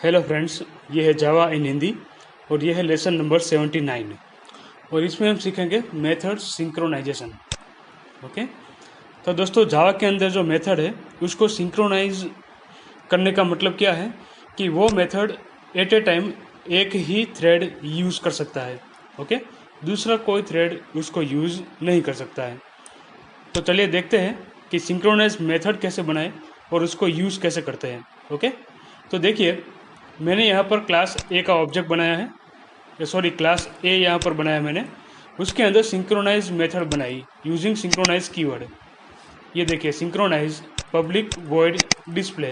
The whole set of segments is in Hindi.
हेलो फ्रेंड्स, ये है जावा इन हिंदी और ये है लेसन नंबर 79 और इसमें हम सीखेंगे मेथड सिंक्रोनाइजेशन। ओके, तो दोस्तों जावा के अंदर जो मेथड है उसको सिंक्रोनाइज करने का मतलब क्या है कि वो मेथड एट ए टाइम एक ही थ्रेड यूज़ कर सकता है। ओके, दूसरा कोई थ्रेड उसको यूज़ नहीं कर सकता है। तो चलिए देखते हैं कि सिंक्रोनाइज मेथड कैसे बनाएं और उसको यूज़ कैसे करते हैं। ओके, तो देखिए मैंने यहाँ पर क्लास ए का ऑब्जेक्ट बनाया है, सॉरी क्लास ए यहाँ पर बनाया मैंने। उसके अंदर सिंक्रोनाइज मेथड बनाई यूजिंग सिंक्रोनाइज कीवर्ड। ये देखिए सिंक्रोनाइज पब्लिक वॉइड डिस्प्ले।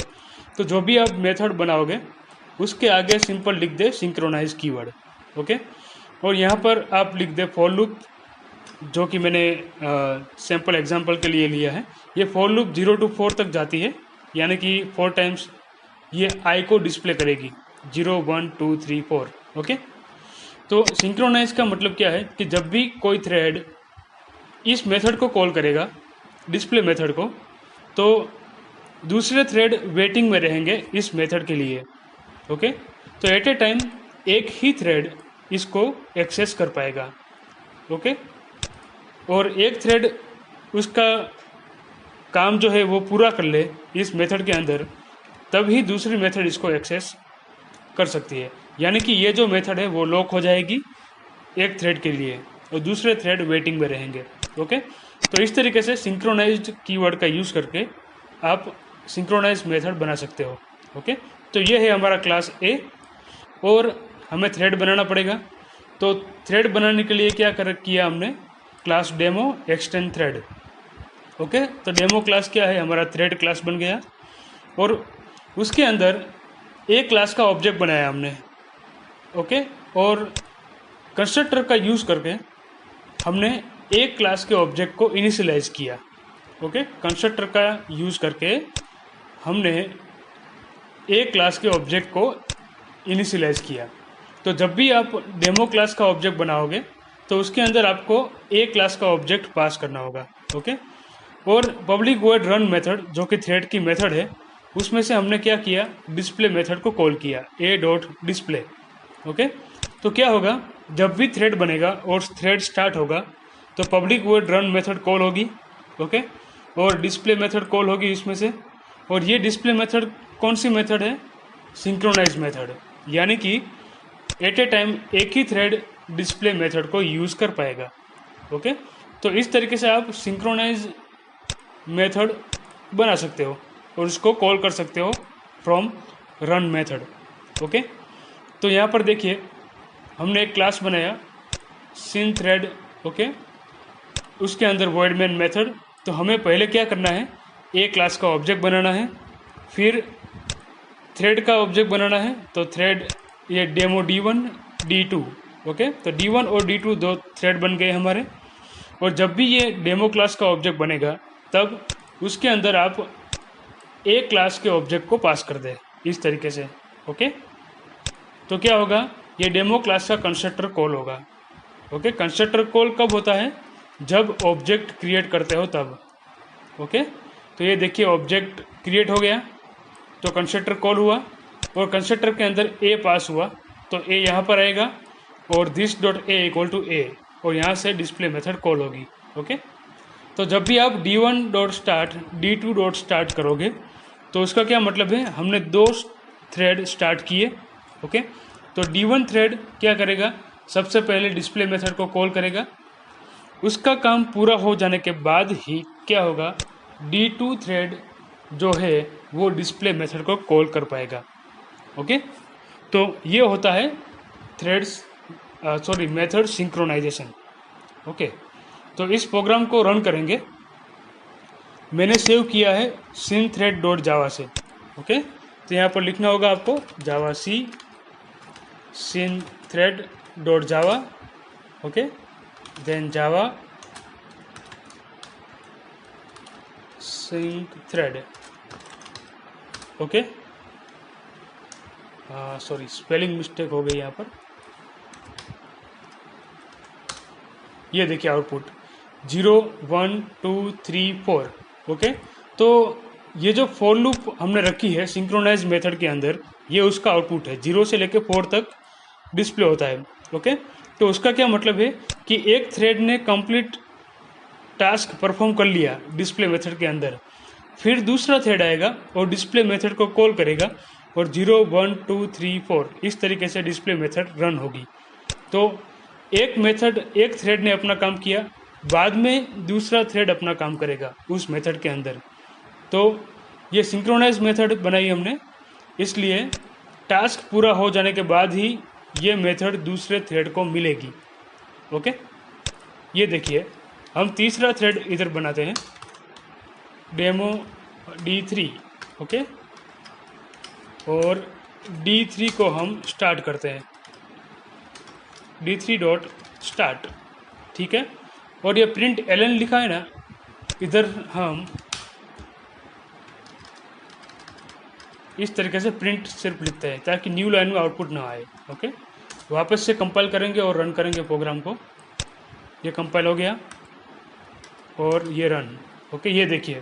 तो जो भी आप मेथड बनाओगे उसके आगे सिंपल लिख दे सिंक्रोनाइज कीवर्ड। ओके, और यहाँ पर आप लिख दे फॉर लूप, जो कि मैंने सैम्पल एग्जांपल के लिए लिया है। ये फॉर लूप 0 to 4 तक जाती है, यानी कि 4 टाइम्स ये आई को डिस्प्ले करेगी 0 1 2 3 4। ओके, तो सिंक्रोनाइज का मतलब क्या है कि जब भी कोई थ्रेड इस मेथड को कॉल करेगा, डिस्प्ले मेथड को, तो दूसरे थ्रेड वेटिंग में रहेंगे इस मेथड के लिए। ओके, तो एट ए टाइम एक ही थ्रेड इसको एक्सेस कर पाएगा। ओके, और एक थ्रेड उसका काम जो है वो पूरा कर ले इस मेथड के अंदर, तभी दूसरी मेथड इसको एक्सेस कर सकती है। यानी कि ये जो मेथड है वो लॉक हो जाएगी एक थ्रेड के लिए और दूसरे थ्रेड वेटिंग में रहेंगे। ओके, तो इस तरीके से सिंक्रोनाइज्ड कीवर्ड का यूज़ करके आप सिंक्रोनाइज मेथड बना सकते हो। ओके, तो ये है हमारा क्लास ए और हमें थ्रेड बनाना पड़ेगा। तो थ्रेड बनाने के लिए क्या किया हमने, class demo extend thread. Okay, तो डेमो क्लास क्या है, हमारा थ्रेड क्लास बन गया और उसके अंदर एक क्लास का ऑब्जेक्ट बनाया हमने। ओके, और कंस्ट्रक्टर का यूज़ करके हमने एक क्लास के ऑब्जेक्ट को इनिशियलाइज किया। ओके, कंस्ट्रक्टर का यूज़ करके हमने एक क्लास के ऑब्जेक्ट को इनिशियलाइज किया। तो जब भी आप डेमो क्लास का ऑब्जेक्ट बनाओगे तो उसके अंदर आपको एक क्लास का ऑब्जेक्ट पास करना होगा। ओके, और पब्लिक वॉइड रन मेथड जो कि थ्रेड की मेथड है, उसमें से हमने क्या किया, डिस्प्ले मेथड को कॉल किया ए डॉट डिस्प्ले। ओके, तो क्या होगा, जब भी थ्रेड बनेगा और थ्रेड स्टार्ट होगा तो public void run method call होगी। ओके, और डिस्प्ले मेथड कॉल होगी इसमें से। और ये डिस्प्ले मेथड कौन सी मेथड है, सिंक्रोनाइज मेथड, यानी कि एट ए टाइम एक ही थ्रेड डिस्प्ले मेथड को यूज़ कर पाएगा। ओके, तो इस तरीके से आप सिंक्रोनाइज मेथड बना सकते हो और उसको कॉल कर सकते हो फ्रॉम रन मेथड। ओके, तो यहाँ पर देखिए हमने एक क्लास बनाया सिन थ्रेड। ओके, उसके अंदर वॉइड मेन मेथड। तो हमें पहले क्या करना है, एक क्लास का ऑब्जेक्ट बनाना है, फिर थ्रेड का ऑब्जेक्ट बनाना है। तो थ्रेड ये डेमो D1 D2। ओके, तो D1 और D2 दो थ्रेड बन गए हमारे। और जब भी ये डेमो क्लास का ऑब्जेक्ट बनेगा तब उसके अंदर आप एक क्लास के ऑब्जेक्ट को पास कर दे इस तरीके से। ओके, तो क्या होगा, ये डेमो क्लास का कंस्ट्रक्टर कॉल होगा। ओके, कंस्ट्रक्टर कॉल कब होता है, जब ऑब्जेक्ट क्रिएट करते हो तब। ओके, तो ये देखिए ऑब्जेक्ट क्रिएट हो गया तो कंस्ट्रक्टर कॉल हुआ और कंस्ट्रक्टर के अंदर ए पास हुआ तो ए यहाँ पर आएगा और this dot A equal to A, और यहाँ से डिस्प्ले मेथड कॉल होगी। ओके, तो जब भी आप D1 dot start D2 dot start करोगे तो उसका क्या मतलब है, हमने दो थ्रेड स्टार्ट किए। ओके, तो D1 थ्रेड क्या करेगा, सबसे पहले डिस्प्ले मेथड को कॉल करेगा। उसका काम पूरा हो जाने के बाद ही क्या होगा, D2 थ्रेड जो है वो डिस्प्ले मेथड को कॉल कर पाएगा। ओके, तो ये होता है थ्रेड्स मेथड सिंक्रोनाइजेशन। ओके, तो इस प्रोग्राम को रन करेंगे। मैंने सेव किया है सिन थ्रेड डॉट जावा से। ओके, तो यहाँ पर लिखना होगा आपको Java sync thread dot Java. Okay, then Java sync thread. Okay, sorry spelling mistake हो गई यहाँ पर। ये देखिए आउटपुट 0 1 2 3 4। ओके, तो ये जो फॉर लूप हमने रखी है सिंक्रोनाइज मेथड के अंदर, ये उसका आउटपुट है, 0 से लेकर 4 तक डिस्प्ले होता है। ओके, तो उसका क्या मतलब है कि एक थ्रेड ने कंप्लीट टास्क परफॉर्म कर लिया डिस्प्ले मेथड के अंदर, फिर दूसरा थ्रेड आएगा और डिस्प्ले मेथड को कॉल करेगा और 0 1 2 3 4 इस तरीके से डिस्प्ले मेथड रन होगी। तो एक थ्रेड ने अपना काम किया, बाद में दूसरा थ्रेड अपना काम करेगा उस मेथड के अंदर। तो ये सिंक्रोनाइज मेथड बनाई हमने, इसलिए टास्क पूरा हो जाने के बाद ही ये मेथड दूसरे थ्रेड को मिलेगी। ओके, ये देखिए हम तीसरा थ्रेड इधर बनाते हैं, डेमो D3। ओके, और D3 को हम स्टार्ट करते हैं, D3 डॉट स्टार्ट। ठीक है, और ये प्रिंट ln लिखा है ना, इधर हम इस तरीके से प्रिंट सिर्फ लिखते हैं ताकि न्यू लाइन में आउटपुट ना आए। ओके, वापस से कंपाइल करेंगे और रन करेंगे प्रोग्राम को। ये कंपाइल हो गया और ये रन। ओके, ये देखिए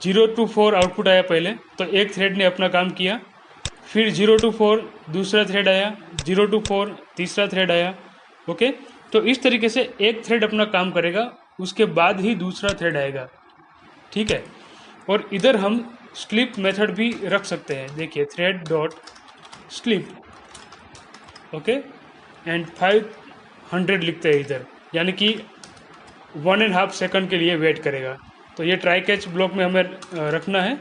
0 to 4 आउटपुट आया पहले, तो एक थ्रेड ने अपना काम किया, फिर 0 to 4 दूसरा थ्रेड आया, 0 to 4 तीसरा थ्रेड आया। ओके, तो इस तरीके से एक थ्रेड अपना काम करेगा, उसके बाद ही दूसरा थ्रेड आएगा। ठीक है, और इधर हम स्लीप मेथड भी रख सकते हैं। देखिए thread dot sleep. Okay, and 500 लिखते हैं इधर, यानी कि 1.5 सेकंड के लिए वेट करेगा। तो ये ट्राई कैच ब्लॉक में हमें रखना है,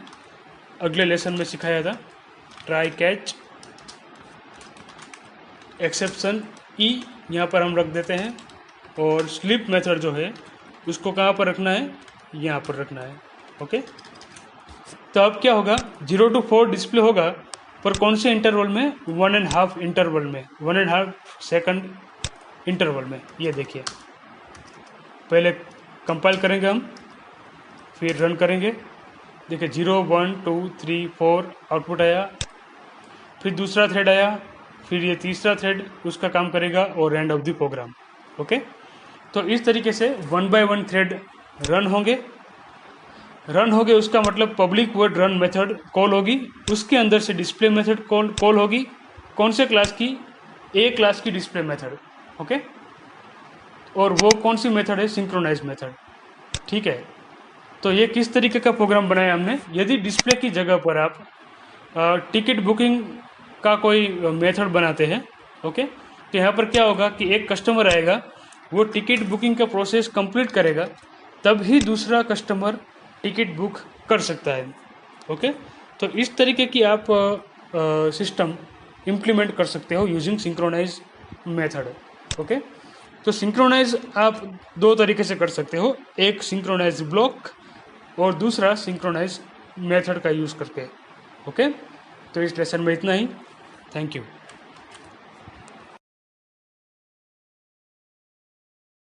अगले लेसन में सिखाया था। ट्राई कैच एक्सेप्शन ई यहाँ पर हम रख देते हैं, और स्लीप मेथड जो है उसको कहाँ पर रखना है, यहाँ पर रखना है। ओके, तो अब क्या होगा, 0 to 4 डिस्प्ले होगा, पर कौन से इंटरवल में, 1.5 इंटरवल में, 1.5 सेकंड इंटरवल में। ये देखिए पहले कंपाइल करेंगे हम, फिर रन करेंगे। देखिए 0 1 2 3 4 आउटपुट आया, फिर दूसरा थ्रेड आया, फिर ये तीसरा थ्रेड उसका काम करेगा और end of the program. Okay, तो इस तरीके से 1 by 1 थ्रेड रन होंगे। उसका मतलब public word run method call होगी, उसके अंदर से डिस्प्ले मेथड कॉल होगी। कौन से क्लास की, ए क्लास की डिस्प्ले मेथड। ओके, और वो कौन सी मेथड है, सिंक्रोनाइज मेथड। ठीक है, तो ये किस तरीके का प्रोग्राम बनाया हमने। यदि डिस्प्ले की जगह पर आप टिकट बुकिंग का कोई मेथड बनाते हैं, ओके, तो यहाँ पर क्या होगा कि एक कस्टमर आएगा, वो टिकट बुकिंग का प्रोसेस कंप्लीट करेगा, तब ही दूसरा कस्टमर टिकट बुक कर सकता है। ओके, तो इस तरीके की आप सिस्टम इम्प्लीमेंट कर सकते हो यूजिंग सिंक्रोनाइज मेथड। ओके, तो सिंक्रोनाइज आप 2 तरीके से कर सकते हो, एक सिंक्रोनाइज ब्लॉक और दूसरा सिंक्रोनाइज मेथड का यूज़ करके। ओके, तो इस लेसन में इतना ही। Thank you.